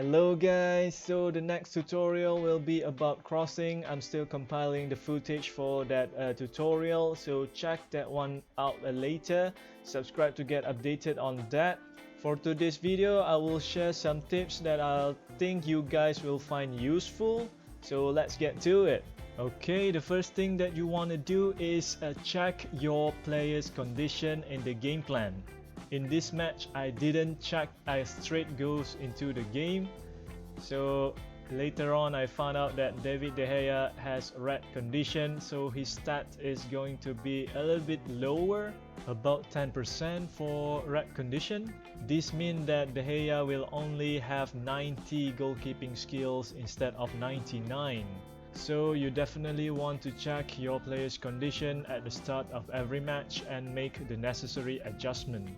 Hello guys, so the next tutorial will be about crossing. I'm still compiling the footage for that tutorial, so check that one out later. Subscribe to get updated on that. For today's video, I will share some tips that I think you guys will find useful. So let's get to it. Okay, the first thing that you want to do is check your player's condition in the game plan. In this match, I didn't check, I straight goes into the game. So later on, I found out that David De Gea has red condition, so his stat is going to be a little bit lower, about 10% for red condition. This means that De Gea will only have 90 goalkeeping skills instead of 99. So you definitely want to check your player's condition at the start of every match and make the necessary adjustment.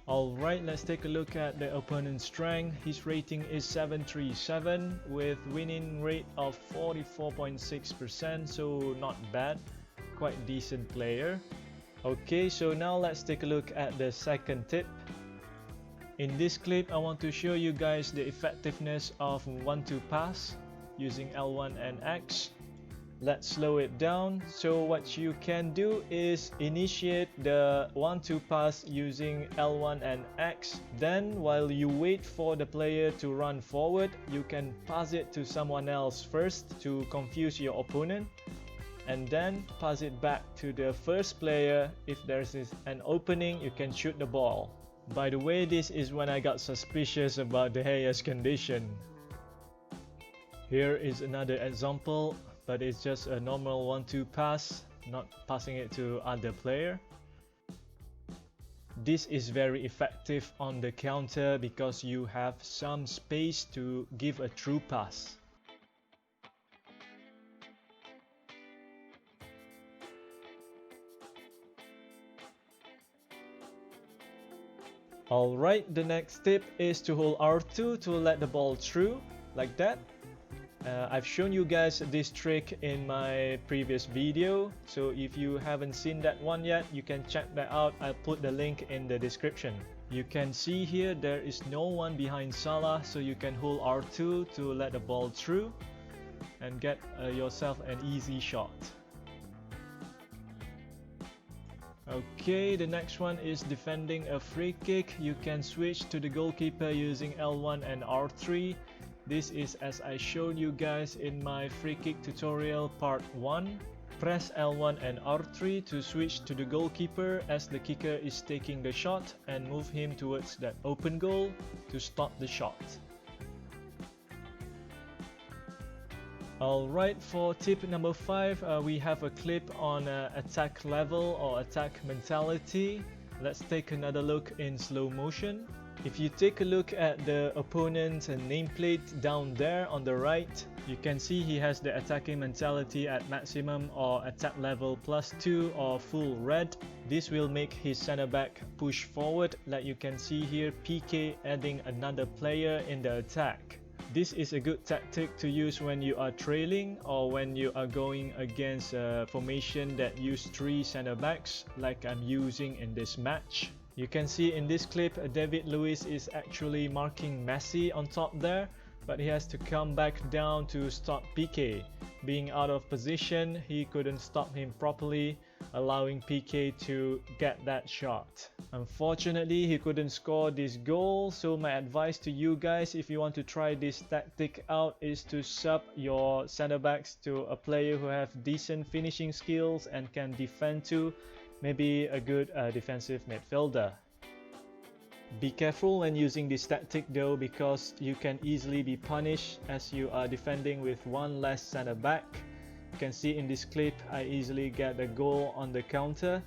Alright, let's take a look at the opponent's strength. His rating is 737 with winning rate of 44.6%, so not bad, quite decent player. Okay, so now let's take a look at the second tip. In this clip, I want to show you guys the effectiveness of 1-2 pass using L1 and X. Let's slow it down. So what you can do is initiate the 1-2 pass using L1 and X. Then while you wait for the player to run forward, you can pass it to someone else first to confuse your opponent, and then pass it back to the first player. If there's an opening, you can shoot the ball. By the way, this is when I got suspicious about De Gea's condition. Here is another example, but it's just a normal 1-2 pass, not passing it to other player. This is very effective on the counter because you have some space to give a true pass. Alright, the next tip is to hold R2 to let the ball through, like that. I've shown you guys this trick in my previous video, so if you haven't seen that one yet, you can check that out. I'll put the link in the description. You can see here there is no one behind Salah, so you can hold R2 to let the ball through and get yourself an easy shot. Okay, the next one is defending a free kick. You can switch to the goalkeeper using L1 and R3. This is as I showed you guys in my free kick tutorial part 1. Press L1 and R3 to switch to the goalkeeper as the kicker is taking the shot, and move him towards that open goal to stop the shot. Alright, for tip number 5, we have a clip on attack level or attack mentality. Let's take another look in slow motion. If you take a look at the opponent's nameplate down there on the right, you can see he has the attacking mentality at maximum or attack level +2 or full red. This will make his center back push forward, like you can see here, PK adding another player in the attack. This is a good tactic to use when you are trailing or when you are going against a formation that use 3 center backs like I'm using in this match. You can see in this clip, David Luiz is actually marking Messi on top there, but he has to come back down to stop PK. Being out of position, he couldn't stop him properly, allowing PK to get that shot. Unfortunately, he couldn't score this goal, so my advice to you guys, if you want to try this tactic out, is to sub your center backs to a player who have decent finishing skills and can defend too. Maybe a good defensive midfielder. Be careful when using this tactic though, because you can easily be punished as you are defending with one less center back. You can see in this clip, I easily get a goal on the counter.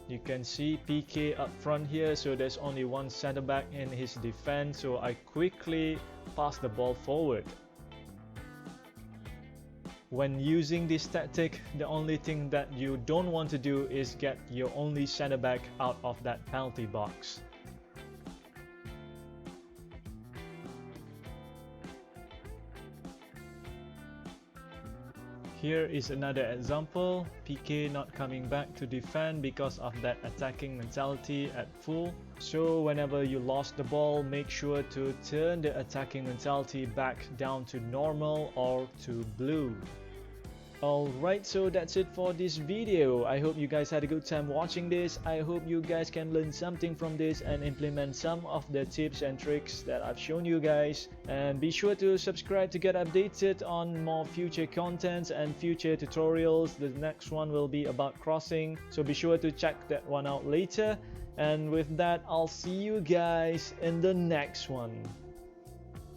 You can see PK up front here, so there's only one center back in his defense, so I quickly pass the ball forward. When using this tactic, the only thing that you don't want to do is get your only center back out of that penalty box. Here is another example, PK not coming back to defend because of that attacking mentality at full. So whenever you lost the ball, make sure to turn the attacking mentality back down to normal or to blue. Alright, so that's it for this video. I hope you guys had a good time watching this. I hope you guys can learn something from this and implement some of the tips and tricks that I've shown you guys. And be sure to subscribe to get updated on more future contents and future tutorials. The next one will be about crossing, so be sure to check that one out later. And with that, I'll see you guys in the next one.